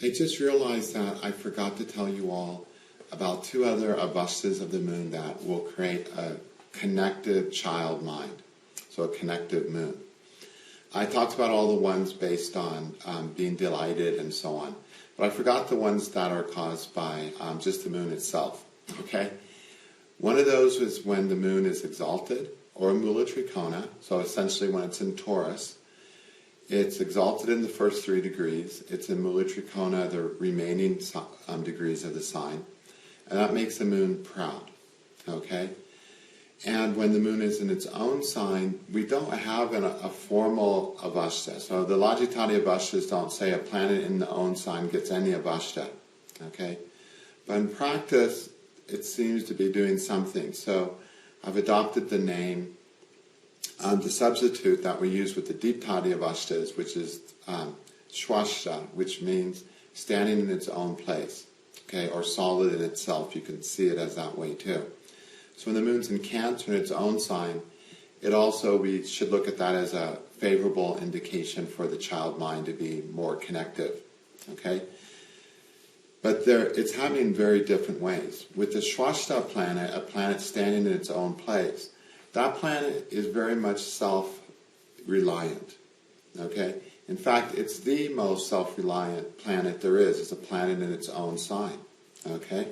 I just realized that I forgot to tell you all about 2 other avastas of the moon that will create a connective child mind, so a connective moon. I talked about all the ones based on being delighted and so on, but I forgot the ones that are caused by just the moon itself, okay? One of those is when the moon is exalted, or mula trikona, so essentially when it's in Taurus. It's exalted in the first 3 degrees. It's in mula trikona, the remaining degrees of the sign. And that makes the moon proud, okay? And when the moon is in its own sign, we don't have a formal avasta. So the Lajitati avastas don't say a planet in the own sign gets any avasta, okay? But in practice, it seems to be doing something. So I've adopted the name, the substitute that we use with the deep Tati avastas, which is Swashta, which means standing in its own place, okay, or solid in itself. You can see it as that way too. So when the moon's in Cancer in its own sign, it also, we should look at that as a favorable indication for the child mind to be more connective, okay? But it's happening in very different ways. With the Swashta planet, a planet standing in its own place, that planet is very much self-reliant, okay? In fact, it's the most self-reliant planet there is. It's a planet in its own sign, okay?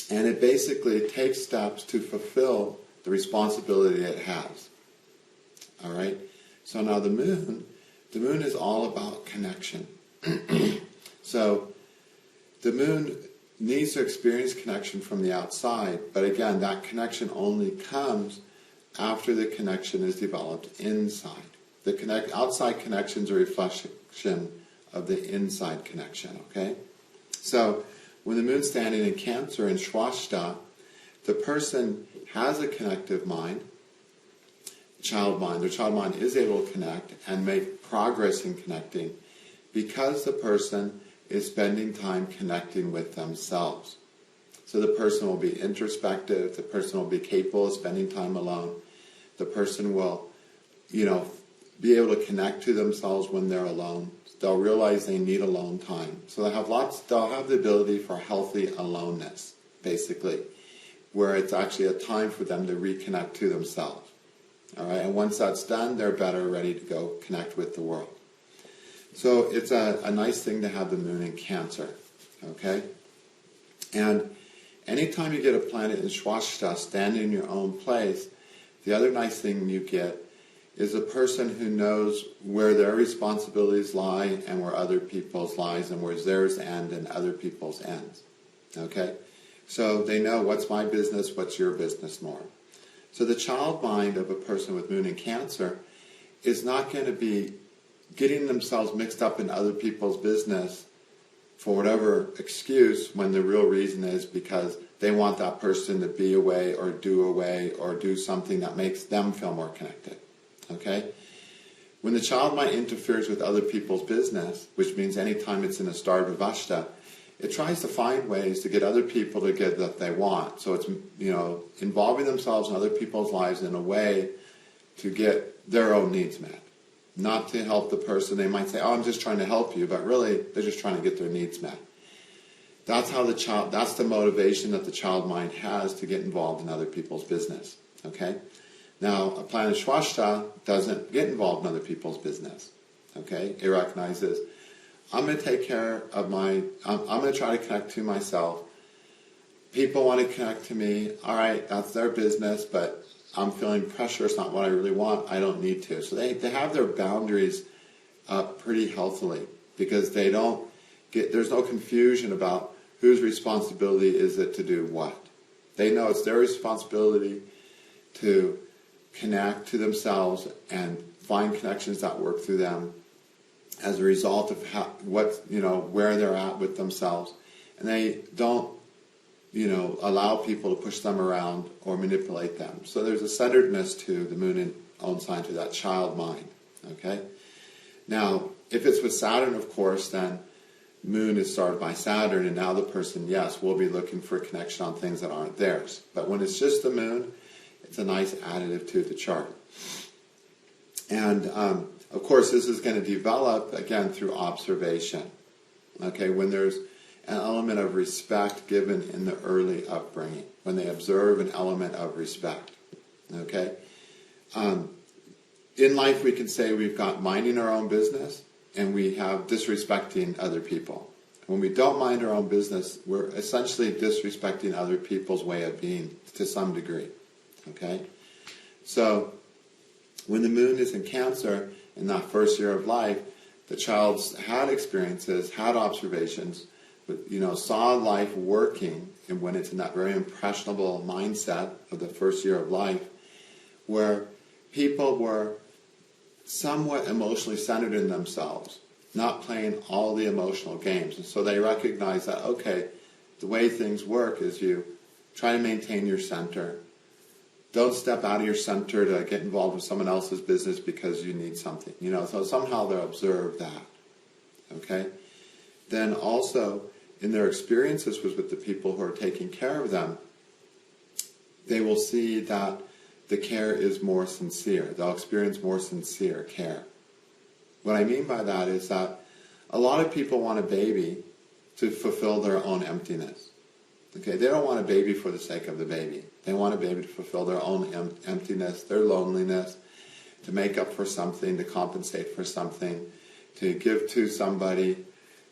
And it basically takes steps to fulfill the responsibility it has, all right? So now the moon is all about connection. So the moon needs to experience connection from the outside, but again, that connection only comes after the connection is developed inside. The outside connection is a reflection of the inside connection, okay? So when the moon's standing in Cancer in Swashta, the person has a connective mind, child mind. Their child mind is able to connect and make progress in connecting because the person is spending time connecting with themselves. So the person will be introspective, the person will be capable of spending time alone, the person will, be able to connect to themselves when they're alone. They'll realize they need alone time. So they'll have the ability for healthy aloneness, basically, where it's actually a time for them to reconnect to themselves. All right, and once that's done, they're better ready to go connect with the world. So it's a nice thing to have the moon in Cancer, okay? And anytime you get a planet in Swashta standing in your own place, the other nice thing you get is a person who knows where their responsibilities lie and where other people's lies and where theirs end and other people's ends, okay? So they know what's my business, what's your business more. So the child mind of a person with moon in Cancer is not going to be getting themselves mixed up in other people's business for whatever excuse when the real reason is because they want that person to be away or do something that makes them feel more connected, okay? When the child mind interferes with other people's business, which means anytime it's in a star Vivashta, it tries to find ways to get other people to get what they want. So it's, involving themselves in other people's lives in a way to get their own needs met. Not to help the person. They might say, oh, I'm just trying to help you, but really, they're just trying to get their needs met. That's the motivation that the child mind has to get involved in other people's business, okay? Now, a planet Swashta doesn't get involved in other people's business, okay? It recognizes, I'm going to take care of I'm going to try to connect to myself. People want to connect to me. All right, that's their business, but I'm feeling pressure. It's not what I really want. I don't need to. So they have their boundaries up pretty healthily because there's no confusion about whose responsibility is it to do what. They know it's their responsibility to connect to themselves and find connections that work through them as a result of where they're at with themselves. And they don't allow people to push them around or manipulate them. So there's a centeredness to the moon in own sign, to that child mind, okay? Now, if it's with Saturn, of course, then moon is started by Saturn, and now the person, yes, will be looking for connection on things that aren't theirs. But when it's just the moon, it's a nice additive to the chart. And Of course, this is going to develop, again, through observation. Okay, when there's an element of respect given in the early upbringing, when they observe an element of respect. Okay? In life, we can say we've got minding our own business, and we have disrespecting other people. When we don't mind our own business, we're essentially disrespecting other people's way of being to some degree. Okay? So, when the moon is in Cancer in that first year of life, the child's had experiences, had observations, saw life working, and when it's in that very impressionable mindset of the first year of life, where people were somewhat emotionally centered in themselves, not playing all the emotional games. And so they recognize that, okay, the way things work is you try to maintain your center. Don't step out of your center to get involved with someone else's business because you need something. So somehow they observe that. Okay? Then also, in their experiences with the people who are taking care of them, they will see that the care is more sincere. They'll experience more sincere care. What I mean by that is that a lot of people want a baby to fulfill their own emptiness. Okay, they don't want a baby for the sake of the baby. They want a baby to fulfill their own emptiness, their loneliness, to make up for something, to compensate for something, to give to somebody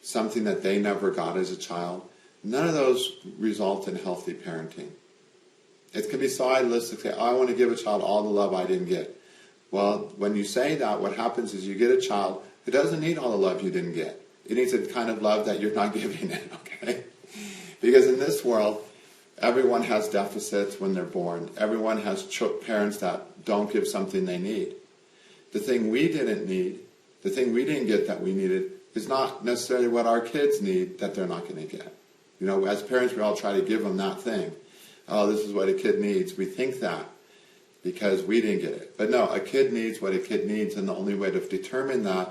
something that they never got as a child. None of those result in healthy parenting. It can be so idealistic to say, I want to give a child all the love I didn't get. Well, when you say that, what happens is you get a child who doesn't need all the love you didn't get. It needs a kind of love that you're not giving it, okay? Because in this world, everyone has deficits when they're born. Everyone has parents that don't give something they need. The thing we didn't need, the thing we didn't get that we needed, is not necessarily what our kids need that they're not going to get. As parents, we all try to give them that thing. Oh, this is what a kid needs. We think that because we didn't get it. But no, a kid needs what a kid needs, and the only way to determine that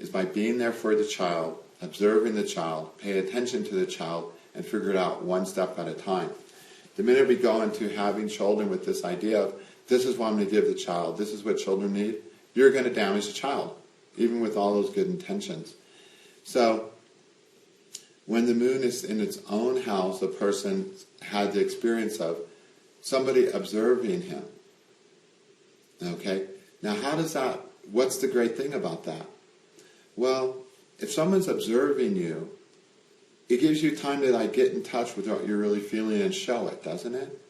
is by being there for the child, observing the child, pay attention to the child, and figure it out one step at a time. The minute we go into having children with this idea of, this is what I'm going to give the child, this is what children need, you're going to damage the child, even with all those good intentions. So, when the moon is in its own house, the person had the experience of somebody observing him. Okay? Now what's the great thing about that? Well, if someone's observing you, it gives you time to get in touch with what you're really feeling and show it, doesn't it?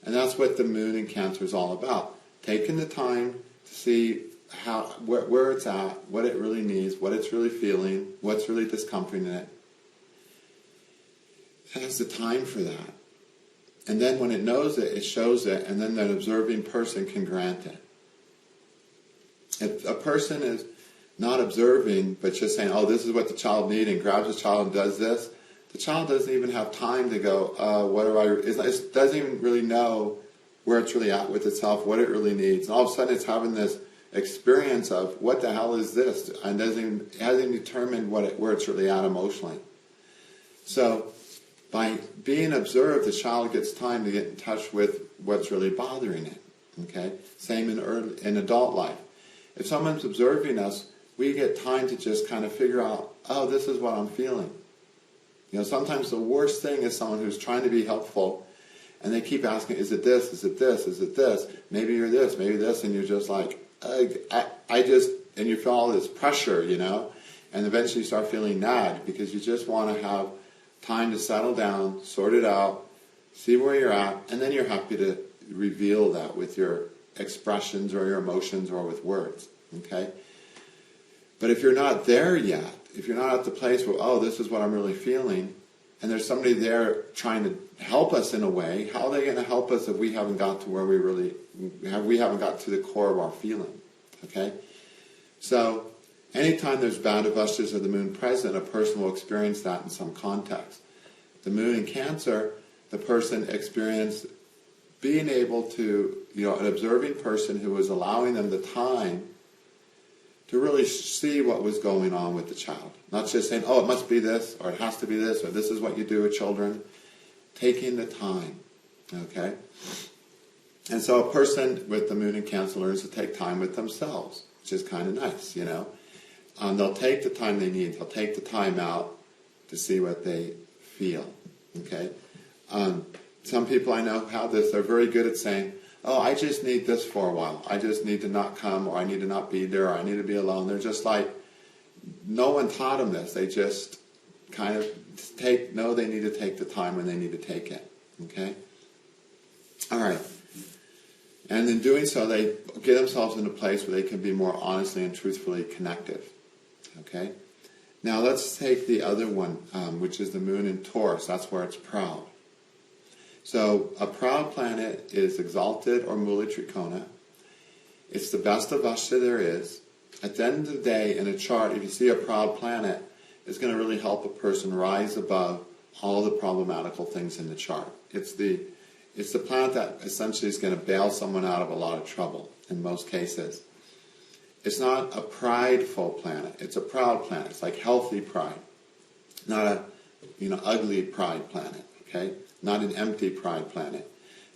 And that's what the moon in Cancer is all about. Taking the time to see where it's at, what it really needs, what it's really feeling, what's really discomforting in it. It has the time for that. And then when it knows it, it shows it, and then that observing person can grant it. If a person is not observing, but just saying, oh, this is what the child needs, and grabs the child and does this, the child doesn't even have time to go, it doesn't even really know where it's really at with itself, what it really needs. And all of a sudden it's having this experience of, what the hell is this? And it hasn't determined where it's really at emotionally. So, by being observed, the child gets time to get in touch with what's really bothering it. Okay? Same in adult life. If someone's observing us, we get time to just kind of figure out, oh, this is what I'm feeling. Sometimes the worst thing is someone who's trying to be helpful, and they keep asking, is it this, is it this, is it this? Maybe you're this, maybe this, and you're just like, and you feel all this pressure, and eventually you start feeling nagged because you just want to have time to settle down, sort it out, see where you're at, and then you're happy to reveal that with your expressions or your emotions or with words, okay? But if you're not there yet, if you're not at the place where, oh, this is what I'm really feeling, and there's somebody there trying to help us in a way, how are they going to help us if we haven't got to where we haven't got to the core of our feeling, okay? So, anytime there's bound of ushers of the moon present, a person will experience that in some context. The moon in Cancer, the person experienced being able to, an observing person who was allowing them the time to really see what was going on with the child. Not just saying, oh, it must be this, or it has to be this, or this is what you do with children. Taking the time, okay? And so a person with the moon in Cancer learns to take time with themselves. which is kind of nice, you know. They'll take the time they need. They'll take the time out to see what they feel, okay? Some people I know have this. They're very good at saying, oh, I just need this for a while. I just need to not come, or I need to not be there, or I need to be alone. They're just like, no one taught them this. They just kind of know they need to take the time when they need to take it, okay? All right. And in doing so, they get themselves in a place where they can be more honestly and truthfully connected, okay? Now let's take the other one, which is the moon in Taurus. That's where it's proud. So a proud planet is exalted or mula trikona. It's the best of Vashta there is. At the end of the day, in a chart, if you see a proud planet, it's going to really help a person rise above all the problematical things in the chart. It's the planet that essentially is going to bail someone out of a lot of trouble in most cases. It's not a prideful planet. It's a proud planet. It's like healthy pride, not a ugly pride planet. Okay, not an empty pride planet.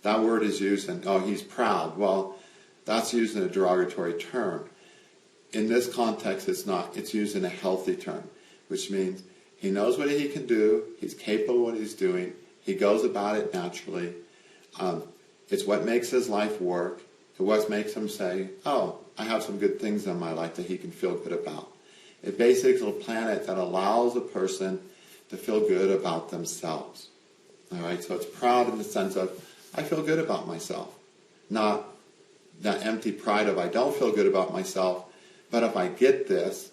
That word is used in, oh, he's proud. Well, that's used in a derogatory term. In this context, it's not. It's used in a healthy term, which means he knows what he can do. He's capable of what he's doing. He goes about it naturally. It's what makes his life work. It's what makes him say, oh, I have some good things in my life that he can feel good about. It's basically a planet that allows a person to feel good about themselves. All right, so it's proud in the sense of, I feel good about myself. Not that empty pride of, I don't feel good about myself, but if I get this,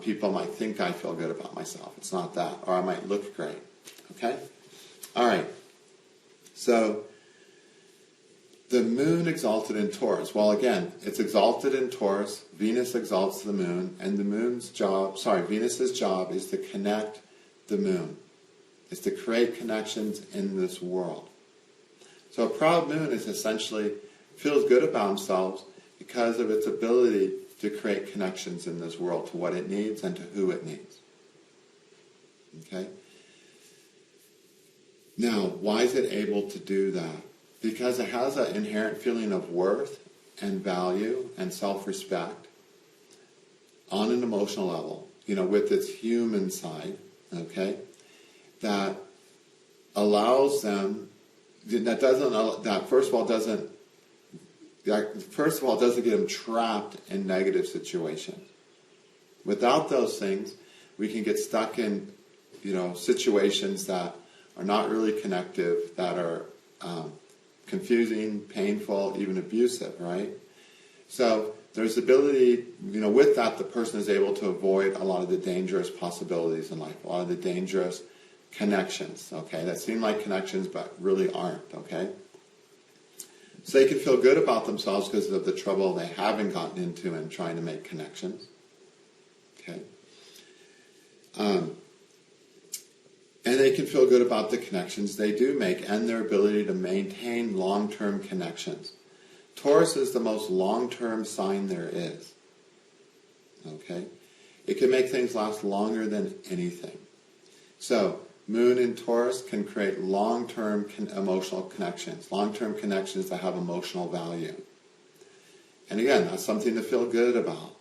people might think I feel good about myself. It's not that. Or I might look great. Okay? All right. So, the moon exalted in Taurus. Well, again, it's exalted in Taurus. Venus exalts the moon. And Venus's job is to connect the moon. It's to create connections in this world. So a proud moon is essentially feels good about themselves because of its ability to create connections in this world to what it needs and to who it needs. Okay? Now, why is it able to do that? Because it has an inherent feeling of worth and value and self-respect on an emotional level, with its human side, okay, that allows them, first of all doesn't get them trapped in negative situations. Without those things, we can get stuck in, situations that are not really connective, that are confusing, painful, even abusive, right? So there's ability, with that, the person is able to avoid a lot of the dangerous possibilities in life, a lot of the dangerous connections, okay, that seem like connections but really aren't, okay? So they can feel good about themselves because of the trouble they haven't gotten into in trying to make connections, okay? And they can feel good about the connections they do make and their ability to maintain long-term connections. Taurus is the most long-term sign there is. Okay? It can make things last longer than anything. So, Moon in Taurus can create long-term emotional connections. Long-term connections that have emotional value. And again, that's something to feel good about.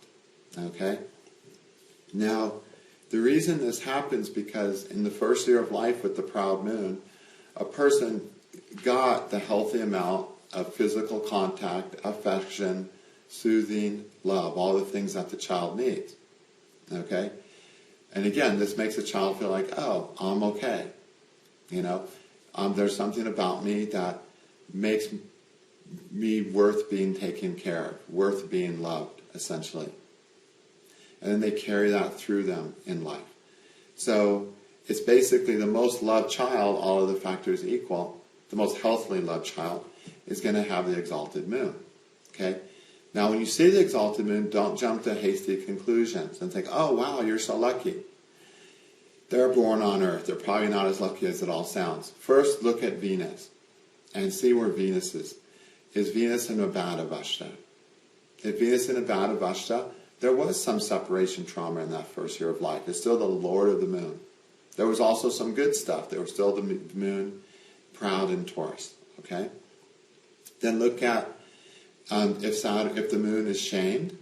Okay? Now, the reason this happens because in the first year of life with the proud moon, a person got the healthy amount of physical contact, affection, soothing, love, all the things that the child needs. Okay? And again, this makes a child feel like, oh, I'm okay. There's something about me that makes me worth being taken care of, worth being loved, essentially. And then they carry that through them in life. So it's basically the most loved child, all of the factors equal, the most healthily loved child is going to have the exalted moon. Okay? Now when you see the exalted moon, don't jump to hasty conclusions and think, oh wow, you're so lucky. They're born on Earth. They're probably not as lucky as it all sounds. First, look at Venus and see where Venus is. Is Venus in Abhada Vashta? If Venus in Abhada Vashta, there was some separation trauma in that first year of life. It's still the Lord of the Moon. There was also some good stuff. There was still the Moon proud in Taurus. Okay? Then look at if the Moon is shamed,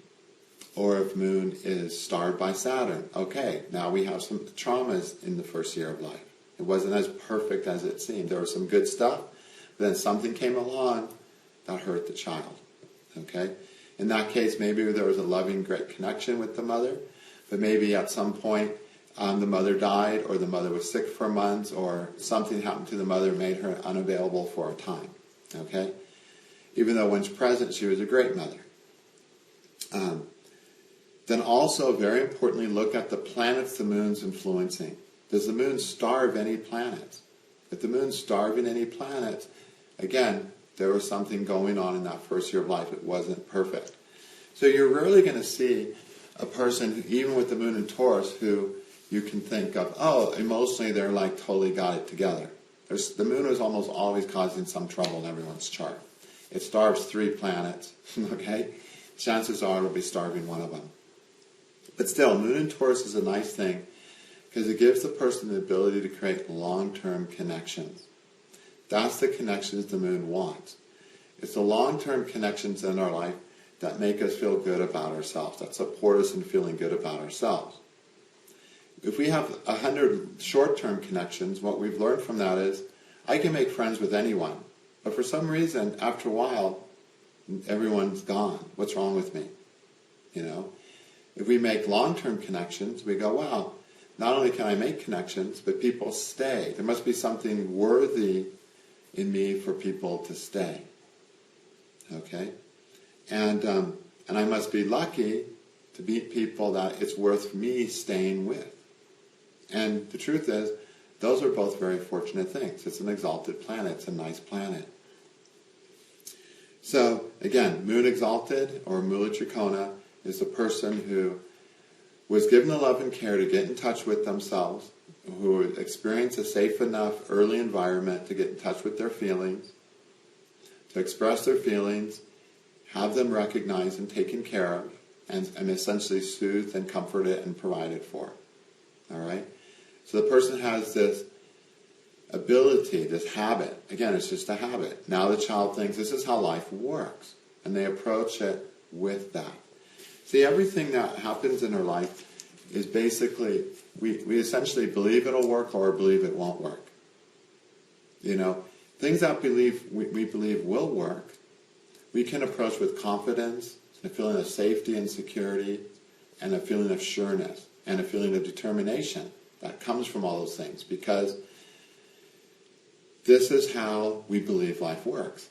Or if moon is starred by Saturn, okay, now we have some traumas in the first year of life. It wasn't as perfect as it seemed. There was some good stuff, but then something came along that hurt the child, okay? In that case, maybe there was a loving, great connection with the mother, but maybe at some point the mother died, or the mother was sick for months, or something happened to the mother made her unavailable for a time, okay? Even though when she's present, she was a great mother. Then also, very importantly, look at the planets the moon's influencing. Does the moon starve any planets? If the moon's starving any planets, again, there was something going on in that first year of life. It wasn't perfect. So you're rarely going to see a person, who, even with the moon in Taurus, who you can think of, oh, emotionally they're like totally got it together. The moon is almost always causing some trouble in everyone's chart. It starves 3 planets, okay? Chances are it'll be starving one of them. But still, moon in Taurus is a nice thing because it gives the person the ability to create long-term connections. That's the connections the moon wants. It's the long-term connections in our life that make us feel good about ourselves, that support us in feeling good about ourselves. If we have 100 short-term connections, what we've learned from that is, I can make friends with anyone, but for some reason, after a while, everyone's gone. What's wrong with me? You know? If we make long-term connections, we go, wow, not only can I make connections, but people stay. There must be something worthy in me for people to stay. Okay? And I must be lucky to meet people that it's worth me staying with. And the truth is, those are both very fortunate things. It's an exalted planet. It's a nice planet. So, again, moon exalted or Mula Trikona is a person who was given the love and care to get in touch with themselves, who experienced a safe enough early environment to get in touch with their feelings, to express their feelings, have them recognized and taken care of, and essentially soothed and comforted and provided for. All right? So the person has this ability, this habit. Again, it's just a habit. Now the child thinks this is how life works, and they approach it with that. See, everything that happens in our life is basically, we essentially believe it'll work or believe it won't work. You know, things that we believe will work, we can approach with confidence, a feeling of safety and security, and a feeling of sureness, and a feeling of determination that comes from all those things, because this is how we believe life works.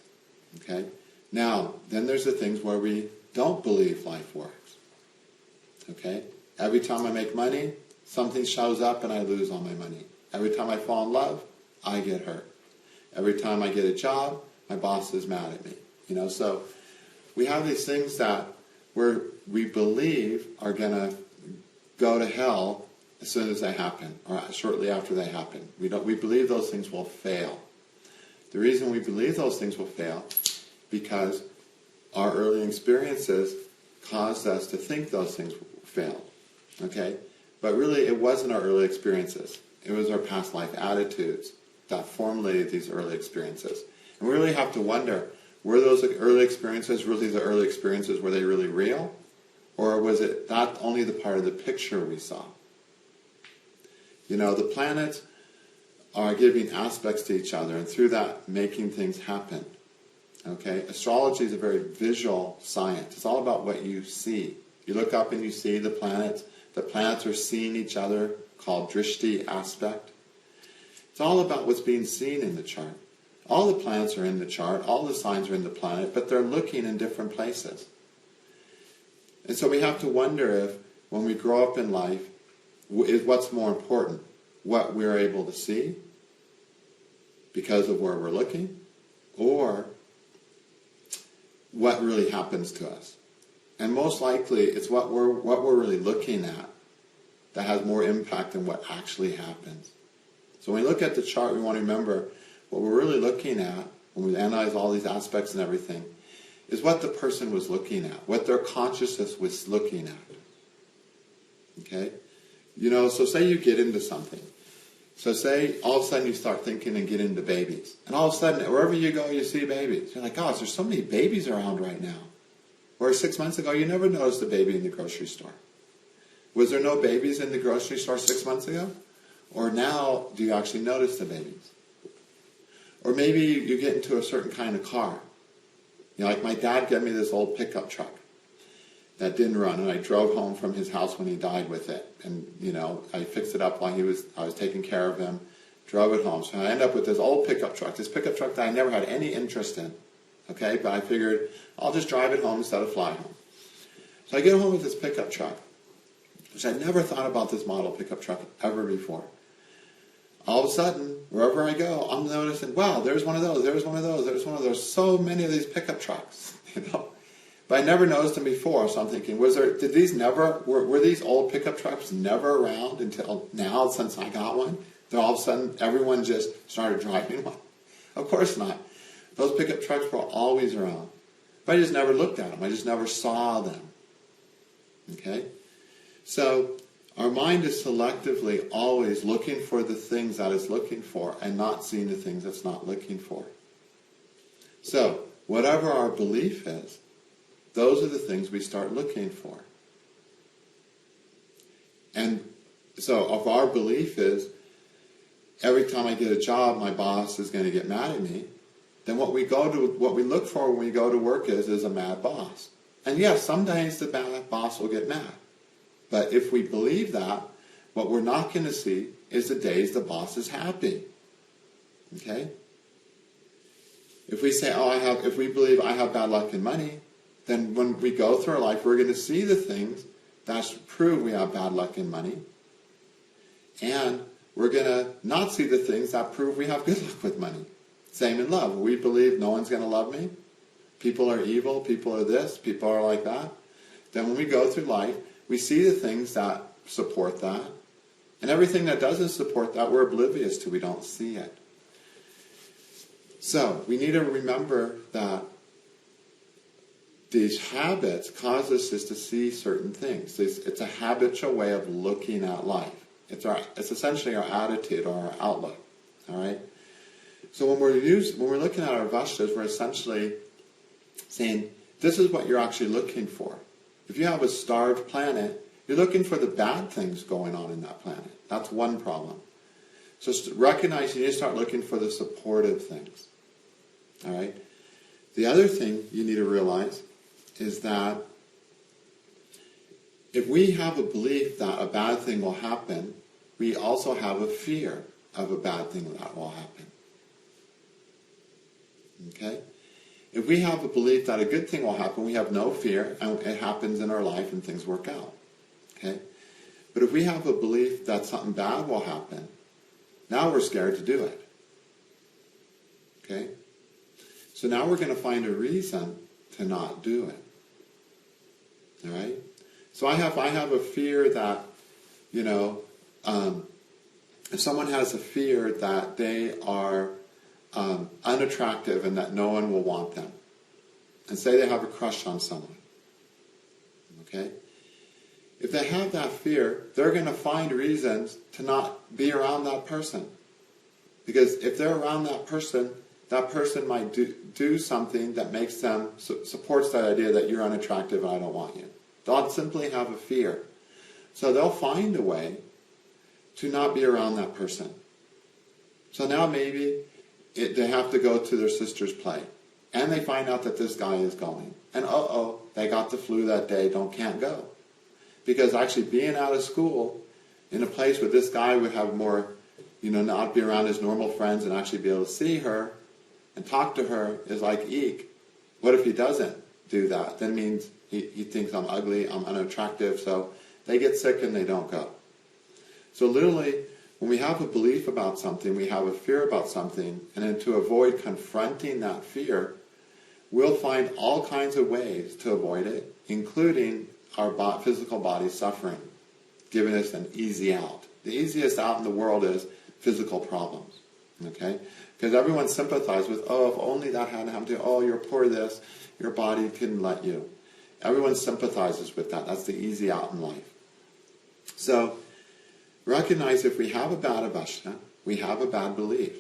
Okay? Now, then there's the things where we don't believe life works. Okay? Every time I make money, something shows up and I lose all my money. Every time I fall in love, I get hurt. Every time I get a job, my boss is mad at me. You know, so we have these things that we believe are going to go to hell as soon as they happen, or shortly after they happen. We believe those things will fail. The reason we believe those things will fail because our early experiences caused us to think those things failed. Okay? But really, it wasn't our early experiences. It was our past life attitudes that formulated these early experiences. And we really have to wonder, were those early experiences really the early experiences? Were they really real? Or was it not only the part of the picture we saw? You know, the planets are giving aspects to each other, and through that, making things happen. Okay? Astrology is a very visual science. It's all about what you see. You look up and you see the planets. The planets are seeing each other, called drishti aspect. It's all about what's being seen in the chart. All the planets are in the chart, all the signs are in the planet, but they're looking in different places. And so we have to wonder if, when we grow up in life, is what's more important? What we're able to see because of where we're looking, or what really happens to us? And most likely, it's what we're really looking at that has more impact than what actually happens. So when we look at the chart, we want to remember what we're really looking at, when we analyze all these aspects and everything, is what the person was looking at, what their consciousness was looking at. Okay? You know, so say you get into something. So say all of a sudden you start thinking and get into babies. And all of a sudden, wherever you go, you see babies. You're like, gosh, there's so many babies around right now. Or 6 months ago, you never noticed a baby in the grocery store. Was there no babies in the grocery store 6 months ago? Or now, do you actually notice the babies? Or maybe you get into a certain kind of car. You know, like my dad gave me this old pickup truck that didn't run, and I drove home from his house when he died with it. And, you know, I fixed it up while I was taking care of him, drove it home. So I ended up with this old pickup truck that I never had any interest in. Okay, but I figured I'll just drive it home instead of fly home. So I get home with this pickup truck, which I never thought about this model pickup truck ever before. All of a sudden, wherever I go, I'm noticing, wow, there's one of those, there's one of those, there's one of those. So many of these pickup trucks, you know. But I never noticed them before, so I'm thinking, were these old pickup trucks never around until now since I got one? Then all of a sudden, everyone just started driving one? Of course not. Those pickup trucks were always around. But I just never looked at them. I just never saw them. Okay? So, our mind is selectively always looking for the things that it's looking for and not seeing the things it's not looking for. So, whatever our belief is, those are the things we start looking for. And so, if our belief is, every time I get a job, my boss is going to get mad at me, then what we look for when we go to work is a mad boss. And yes, some days the bad boss will get mad. But if we believe that, what we're not going to see is the days the boss is happy. Okay? If we say, if we believe I have bad luck in money, then when we go through our life, we're going to see the things that prove we have bad luck in money. And we're going to not see the things that prove we have good luck with money. Same in love. We believe no one's going to love me. People are evil. People are this. People are like that. Then when we go through life, we see the things that support that. And everything that doesn't support that, we're oblivious to. We don't see it. So, we need to remember that these habits cause us just to see certain things. It's a habitual way of looking at life. It's essentially our attitude or our outlook. All right? So when we're looking at our vastas, we're essentially saying, this is what you're actually looking for. If you have a starved planet, you're looking for the bad things going on in that planet. That's one problem. So recognize you need to start looking for the supportive things. All right? The other thing you need to realize is that if we have a belief that a bad thing will happen, we also have a fear of a bad thing that will happen. Okay? If we have a belief that a good thing will happen, we have no fear, and it happens in our life and things work out. Okay? But if we have a belief that something bad will happen, now we're scared to do it. Okay? So now we're going to find a reason to not do it. All right? So I have a fear that, if someone has a fear that they are unattractive and that no one will want them, and say they have a crush on someone, okay? If they have that fear, they're going to find reasons to not be around that person. Because if they're around that person might do something that makes them, supports that idea that you're unattractive and I don't want you. They'll simply have a fear. So they'll find a way to not be around that person. So now maybe they have to go to their sister's play. And they find out that this guy is going. And they got the flu that day, can't go. Because actually being out of school in a place where this guy would have more, not be around his normal friends and actually be able to see her and talk to her is like, eek. What if he doesn't do that? Then it means he thinks I'm ugly, I'm unattractive, so they get sick and they don't go. So literally, when we have a belief about something, we have a fear about something, and then to avoid confronting that fear, we'll find all kinds of ways to avoid it, including our physical body suffering, giving us an easy out. The easiest out in the world is physical problems, okay? Because everyone sympathizes with, if only that hadn't happened to you, you're poor this, your body couldn't let you. Everyone sympathizes with that. That's the easy out in life. So, recognize if we have a bad avashta, we have a bad belief.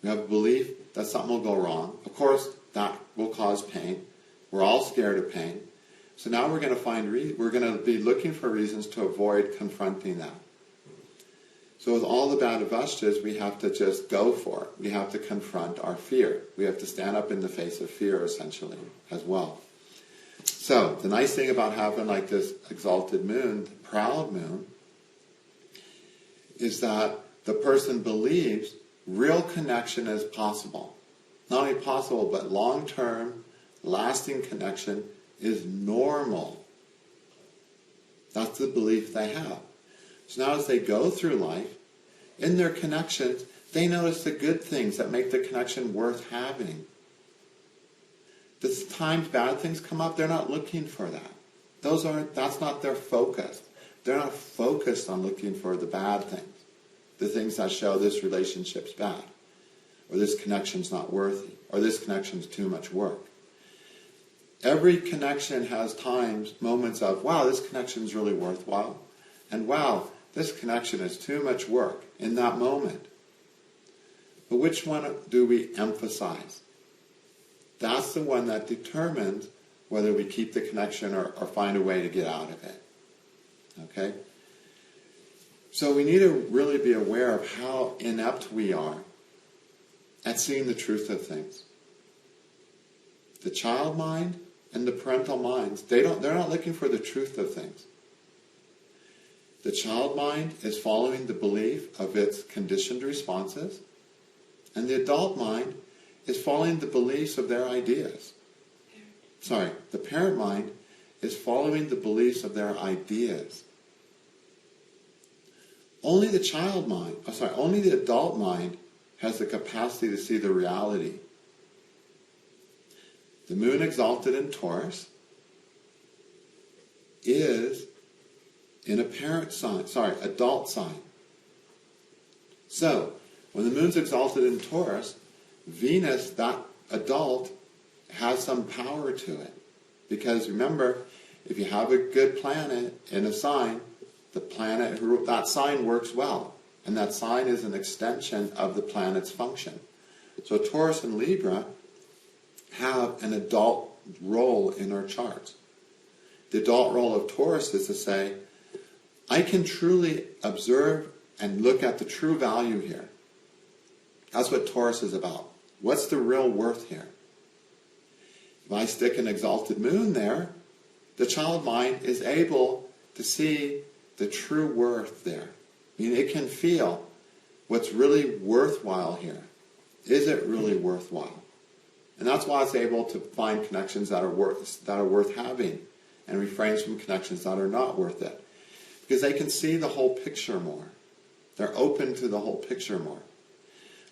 We have a belief that something will go wrong. Of course, that will cause pain. We're all scared of pain. So now we're going to be looking for reasons to avoid confronting that. So with all the Bhadavashtas, we have to just go for it. We have to confront our fear. We have to stand up in the face of fear, essentially, as well. So the nice thing about having like this exalted moon, the proud moon, is that the person believes real connection is possible. Not only possible, but long-term, lasting connection is normal. That's the belief they have. So now as they go through life, in their connections, they notice the good things that make the connection worth having. The times bad things come up, they're not looking for that. That's not their focus. They're not focused on looking for the bad things. The things that show this relationship's bad, or this connection's not worthy, or this connection's too much work. Every connection has times, moments of, wow, this connection's really worthwhile, and wow, this connection is too much work in that moment. But which one do we emphasize? That's the one that determines whether we keep the connection or find a way to get out of it. Okay? So we need to really be aware of how inept we are at seeing the truth of things. The child mind and the parental minds, they're not looking for the truth of things. The child mind is following the belief of its conditioned responses, and the adult mind is following the beliefs of their ideas. The parent mind is following the beliefs of their ideas. Only the only the adult mind has the capacity to see the reality. The moon exalted in Taurus is in a adult sign. So, when the moon's exalted in Taurus, Venus, that adult, has some power to it. Because remember, if you have a good planet in a sign, that sign works well. And that sign is an extension of the planet's function. So Taurus and Libra have an adult role in our charts. The adult role of Taurus is to say, I can truly observe and look at the true value here. That's what Taurus is about. What's the real worth here? If I stick an exalted moon there, the child mind is able to see the true worth there. I mean, it can feel what's really worthwhile here. Is it really worthwhile? And that's why it's able to find connections that are worth having, and refrains from connections that are not worth it. Because they can see the whole picture more. They're open to the whole picture more.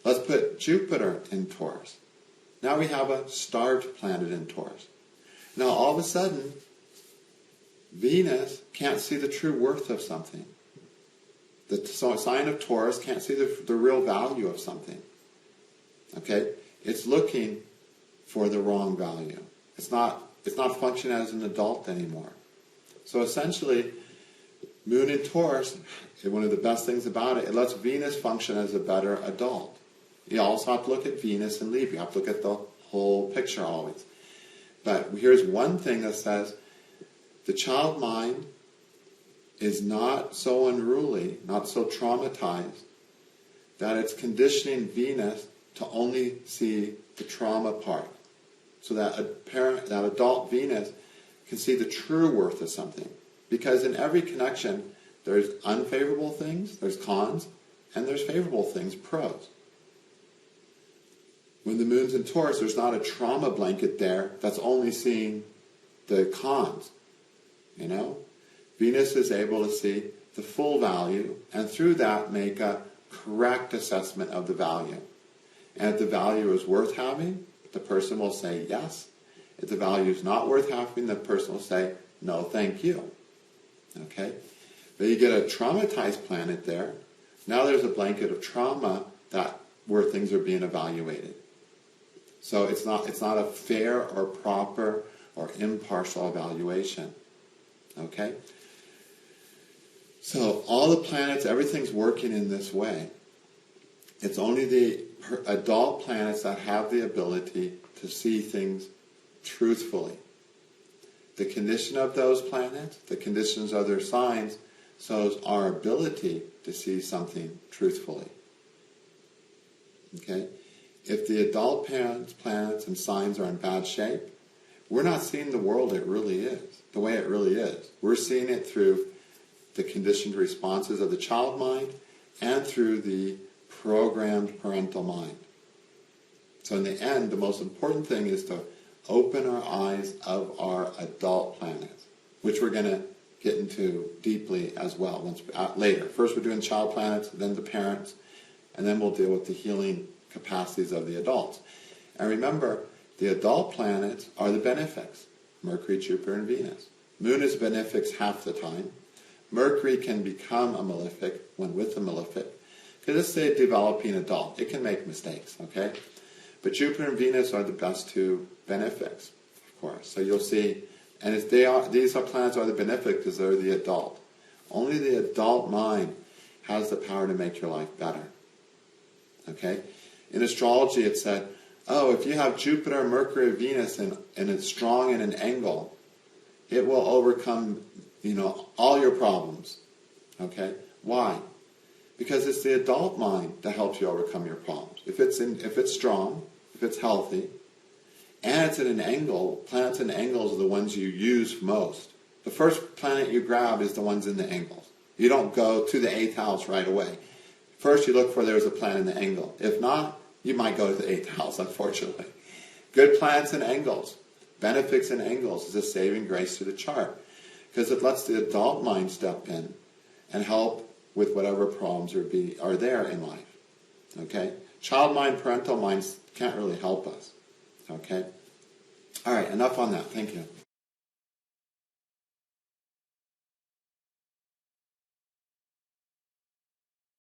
Let's put Jupiter in Taurus. Now we have a starved planet in Taurus. Now all of a sudden, Venus can't see the true worth of something. The sign of Taurus can't see the real value of something. Okay? It's looking for the wrong value. It's not functioning as an adult anymore. So essentially, Moon in Taurus, one of the best things about it, it lets Venus function as a better adult. You also have to look at Venus and Libra. You have to look at the whole picture always. But here's one thing that says, the child mind is not so unruly, not so traumatized, that it's conditioning Venus to only see the trauma part. So that that adult Venus can see the true worth of something. Because in every connection, there's unfavorable things, there's cons, and there's favorable things, pros. When the moon's in Taurus, there's not a trauma blanket there that's only seeing the cons. You know? Venus is able to see the full value, and through that make a correct assessment of the value. And if the value is worth having, the person will say yes. If the value is not worth having, the person will say, no, thank you. Okay? But you get a traumatized planet there. Now there's a blanket of trauma where things are being evaluated. So it's not a fair or proper or impartial evaluation. Okay? So all the planets, everything's working in this way. It's only the adult planets that have the ability to see things truthfully. the condition of those planets, the conditions of their signs, shows our ability to see something truthfully. Okay? If the adult planets and signs are in bad shape, we're not seeing the world it really is, the way it really is. We're seeing it through the conditioned responses of the child mind and through the programmed parental mind. So in the end, the most important thing is to open our eyes of our adult planets, which we're going to get into deeply as well later. First we're doing child planets, then the parents, and then we'll deal with the healing capacities of the adults. And remember, the adult planets are the benefics. Mercury, Jupiter, and Venus. Moon is benefics half the time. Mercury can become a malefic when with a malefic. Because let's say a developing adult. It can make mistakes, okay? But Jupiter and Venus are the best two benefics, of course. So you'll see, and these planets are the benefic because they're the adult. Only the adult mind has the power to make your life better. Okay? In astrology it said, oh, if you have Jupiter, Mercury, Venus, and it's strong in an angle, it will overcome, all your problems. Okay? Why? Because it's the adult mind that helps you overcome your problems. If it's strong, if it's healthy, and it's at an angle, planets in angles are the ones you use most. The first planet you grab is the ones in the angles. You don't go to the 8th house right away. First you look for there's a planet in the angle. If not, you might go to the 8th house, unfortunately. Good planets in angles, benefics in angles is a saving grace to the chart. Because it lets the adult mind step in and help with whatever problems are there in life. Okay? Child mind, parental minds can't really help us. Okay? All right, enough on that. Thank you.